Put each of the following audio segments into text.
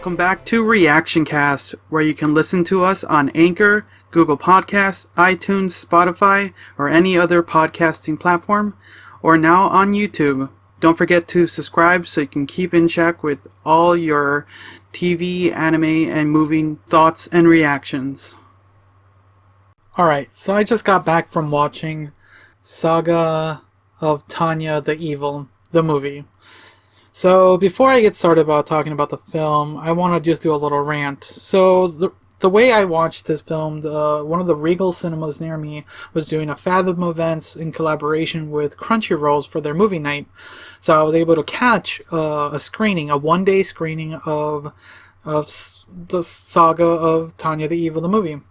Welcome back to Reactioncast, where you can listen to us on Anchor, Google Podcasts, iTunes, Spotify, or any other podcasting platform, or now on YouTube. Don't forget to subscribe so you can keep in check with all your TV, anime, and movie thoughts and reactions. Alright, so I just got back from watching Saga of Tanya the movie. So before I get started about talking about the film, I want to just do a little rant. So the way I watched this film, one of the Regal cinemas near me was doing a Fathom events in collaboration with Crunchyroll for their movie night. So I was able to catch a screening, a one-day screening of the Saga of Tanya the movie.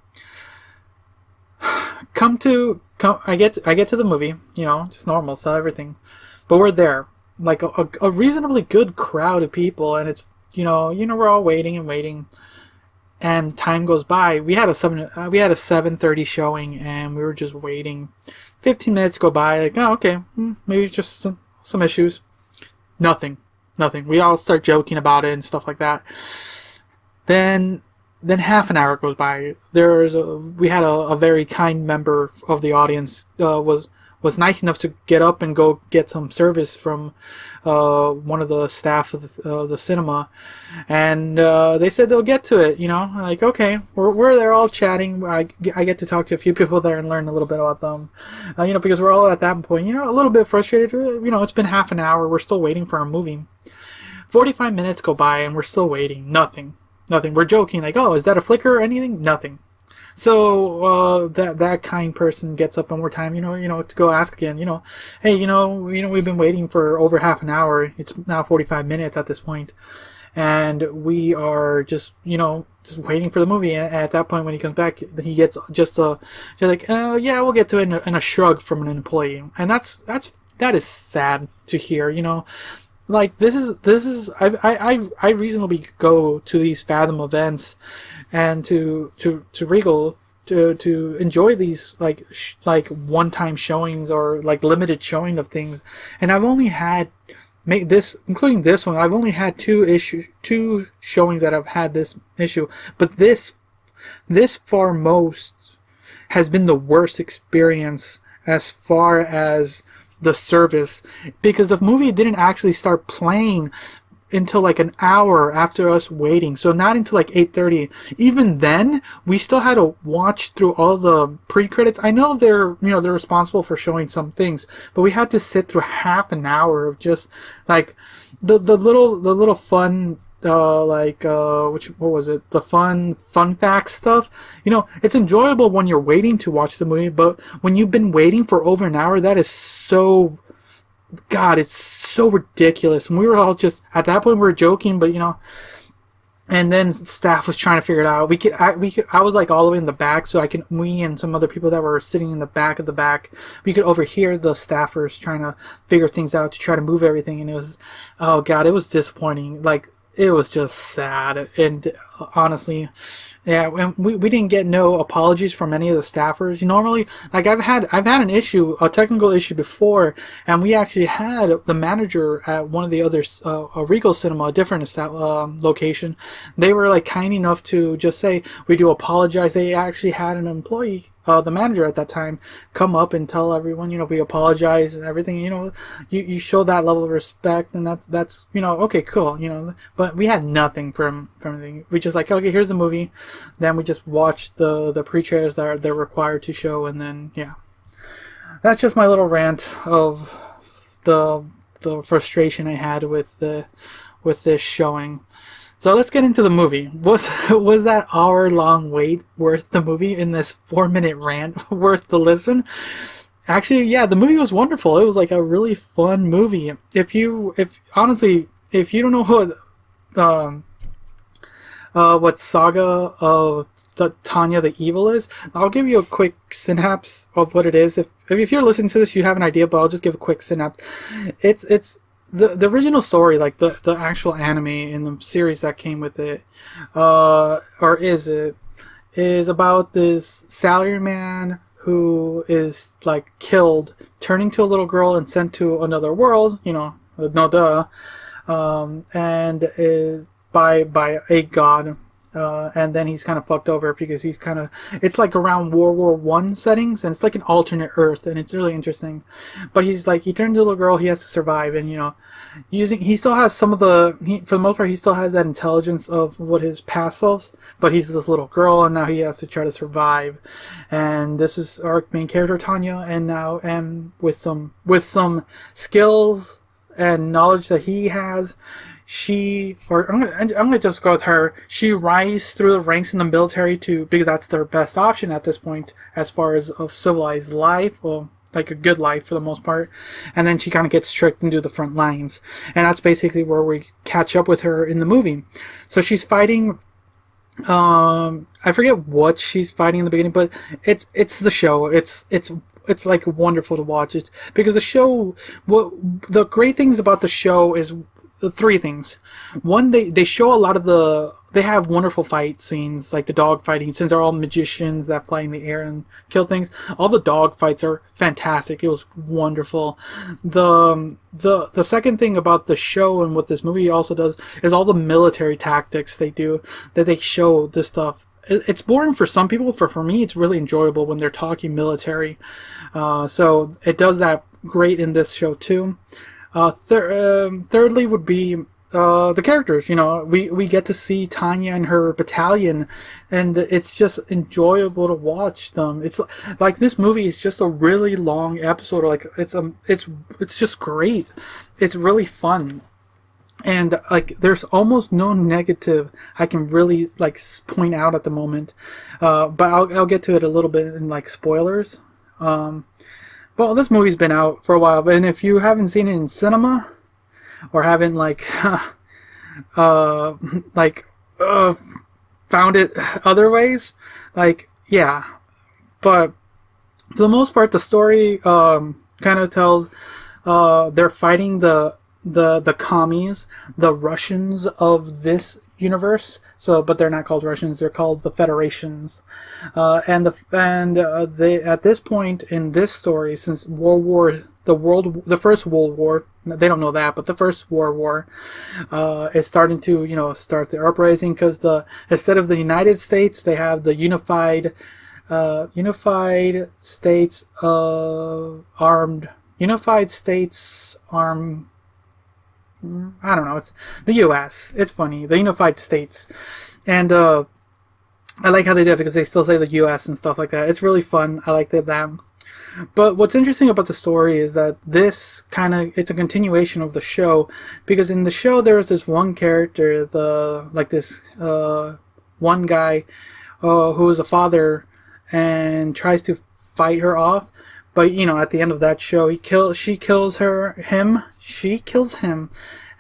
I get to the movie, just normal, saw everything, but we're there. Like a reasonably good crowd of people, and it's we're all waiting, and time goes by. We had a 7:30 showing, and we were just waiting. 15 minutes go by, like, oh, okay, maybe just some issues. Nothing. We all start joking about it and stuff like that. Then half an hour goes by. We had a very kind member of the audience was nice enough to get up and go get some service from one of the staff of the cinema, and they said they'll get to it. Like, okay, we're there all chatting. I get to talk to a few people there and learn a little bit about them, because we're all at that point, a little bit frustrated. It's been half an hour. We're still waiting for our movie. 45 minutes go by and we're still waiting. Nothing. We're joking like, oh, is that a flicker or anything? Nothing. So that kind person gets up one more time, to go ask again, hey, we've been waiting for over half an hour. It's now 45 minutes at this point, and we are just waiting for the movie. And at that point, when he comes back, he gets just like, yeah, we'll get to it, and a shrug from an employee, and that is sad to hear, Like, this is I reasonably go to these Fathom events and to Regal to enjoy these like one-time showings or like limited showing of things, and I've only had including this one, I've only had two showings that have had this issue, but this far most has been the worst experience as far as the service, because the movie didn't actually start playing until like an hour after us waiting, so not until like 8:30. Even then, we still had to watch through all the pre-credits. I know they're responsible for showing some things, but we had to sit through half an hour of just like the little fun what was it? The fun fact stuff. It's enjoyable when you're waiting to watch the movie, but when you've been waiting for over an hour, that is so, God, it's so ridiculous. And we were all just, at that point, we were joking, but and then staff was trying to figure it out. I was like all the way in the back, so we and some other people that were sitting in the back of the back, we could overhear the staffers trying to figure things out to try to move everything, and it was, oh God, it was disappointing. Like, it was just sad, and honestly, yeah, and we didn't get no apologies from any of the staffers. Normally, like, I've had a technical issue before, and we actually had the manager at one of the other Regal Cinema, a different location. They were like kind enough to just say, we do apologize. They actually had an employee, the manager at that time, come up and tell everyone, we apologize and everything. You show that level of respect, and that's okay, cool. But we had nothing from anything. We just like, okay, here's the movie. Then we just watched the pre-trailers that they're required to show, and then yeah, that's just my little rant of the frustration I had with this showing. So let's get into the movie. Was that hour-long wait worth the movie in this 4-minute rant worth the listen? Actually, yeah, the movie was wonderful. It was like a really fun movie. If you don't know what Saga of Tanya the Evil is, I'll give you a quick synapse of what it is. If you're listening to this, you have an idea, but I'll just give a quick synapse. It's the original story, like the actual anime in the series that came with it, is about this salaryman who is like killed, turning to a little girl and sent to another world. No duh. And by a god. And then he's kind of fucked over because he's kind of, it's like around World War One settings, and it's like an alternate Earth, and it's really interesting. But he's like, he turns into a little girl, he has to survive, and he still has some of for the most part, he still has that intelligence of what his past selves, but he's this little girl, and now he has to try to survive. And this is our main character, Tanya, and with some skills and knowledge that he has, I'm gonna just go with her. She rises through the ranks in the military because that's their best option at this point as far as of civilized life, well, like a good life for the most part. And then she kind of gets tricked into the front lines, and that's basically where we catch up with her in the movie. So she's fighting. I forget what she's fighting in the beginning, but it's the show. It's like wonderful to watch it because the show. What the great things about the show is. The three things. One, they show a lot of they have wonderful fight scenes, like the dog fighting, since they're all magicians that fly in the air and kill things. All the dog fights are fantastic. It was wonderful. The second thing about the show and what this movie also does is all the military tactics they do, that they show this stuff. It's boring for some people, for me it's really enjoyable when they're talking military. So it does that great in this show too. Thirdly would be the characters. We get to see Tanya and her battalion, and it's just enjoyable to watch them. It's like this movie is just a really long episode. Like it's just great. It's really fun, and like there's almost no negative I can really like point out at the moment. But I'll get to it a little bit in like spoilers. Well, this movie's been out for a while, and if you haven't seen it in cinema, or haven't found it other ways, yeah. But for the most part, the story kind of tells they're fighting the commies, the Russians of this universe. But they're not called Russians; they're called the Federations. They at this point in this story, since the First World War, they don't know that, but the First World War is starting to start the uprising, because instead of the United States, they have the Unified States Armed. I don't know. It's the U.S. It's funny. The Unified States. And I like how they do it because they still say the U.S. and stuff like that. It's really fun. I like that. But what's interesting about the story is that it's a continuation of the show, because in the show there was this one character, one guy who is a father and tries to fight her off. But at the end of that show, she kills him,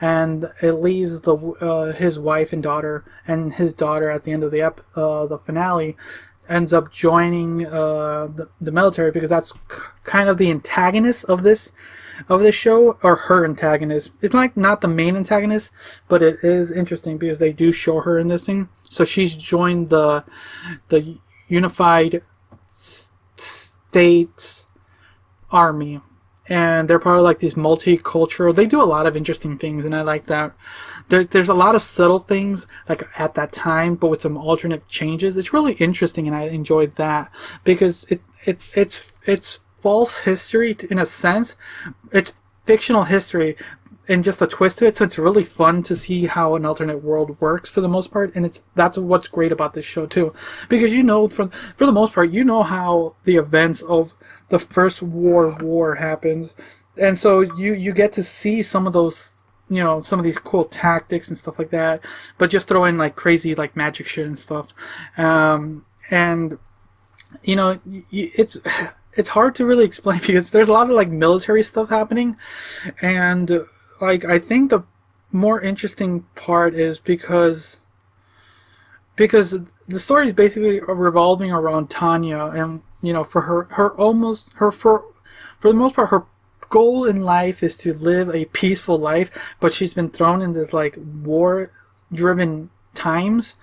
and it leaves his wife and daughter, and his daughter at the end of the finale ends up joining the military, because that's kind of the antagonist of this show, or her antagonist. It's like not the main antagonist, but it is interesting because they do show her in this thing. So she's joined the Unified States Army, and they're probably like these multicultural. They do a lot of interesting things, and I like that. There's a lot of subtle things like at that time, but with some alternate changes. It's really interesting, and I enjoyed that because it's false history in a sense. It's fictional history and just a twist to it. So it's really fun to see how an alternate world works for the most part, and that's what's great about this show too, because for the most part how the events of the First World War happens, and so you get to see some of those, some of these cool tactics and stuff like that, but just throw in like crazy like magic shit and stuff, and it's hard to really explain because there's a lot of like military stuff happening, and I think the more interesting part is because the story is basically revolving around Tanya, and for the most part, her goal in life is to live a peaceful life, but she's been thrown in this like war-driven times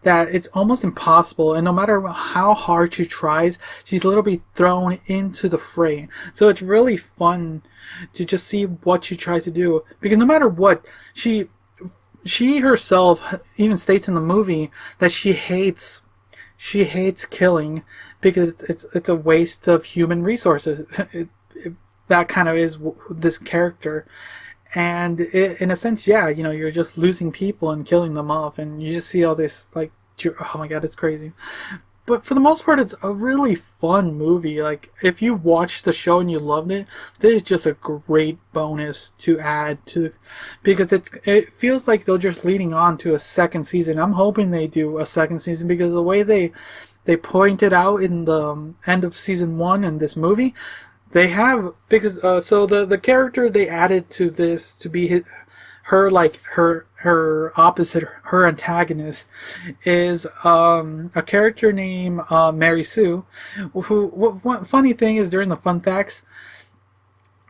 that it's almost impossible, and no matter how hard she tries, she's literally thrown into the fray. So it's really fun to just see what she tries to do, because no matter what, she herself even states in the movie that she hates killing because it's a waste of human resources. That kind of is this character. And in a sense, yeah, you're just losing people and killing them off, and you just see all this, like, oh my god, it's crazy. But for the most part, it's a really fun movie. Like, if you watched the show and you loved it, this is just a great bonus to add to, because it feels like they're just leading on to a second season. I'm hoping they do a second season, because the way they pointed out in the end of season 1 in this movie, they have, because so the character they added to this to be her opposite, her antagonist, is a character named Mary Sue. What funny thing is, during the fun facts,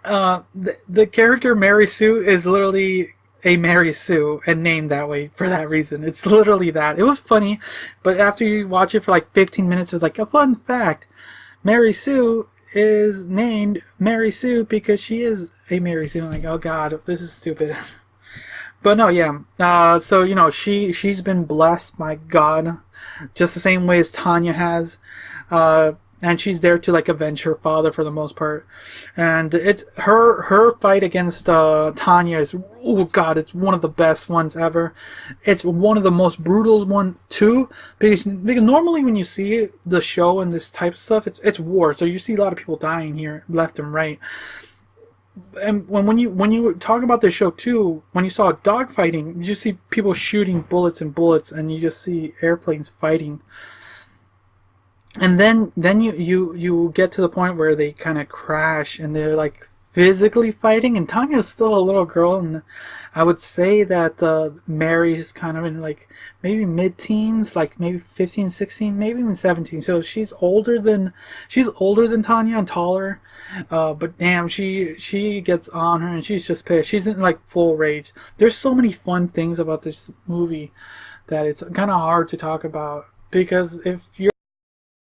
the character Mary Sue is literally a Mary Sue and named that way for that reason. It's literally that. It was funny, but after you watch it for like 15 minutes, it's like a fun fact. Mary Sue is named Mary Sue because she is a Mary Sue. I'm like, oh god, this is stupid. But no, yeah. So she's been blessed by God, just the same way as Tanya has, and she's there to like avenge her father for the most part. And it's her fight against Tanya is, oh god, it's one of the best ones ever. It's one of the most brutal ones too, because normally when you see the show and this type of stuff, it's war, so you see a lot of people dying here left and right. And when you talk about the show too, when you saw dogfighting, you just see people shooting bullets and bullets, and you just see airplanes fighting. And then you get to the point where they kind of crash and they're like physically fighting, and Tanya's still a little girl, and I would say that Mary's kind of in like maybe mid-teens, like maybe 15, 16, maybe even 17. So she's older than Tanya and taller, but damn, she gets on her and she's just pissed. She's in like full rage. There's so many fun things about this movie that it's kind of hard to talk about, because if you're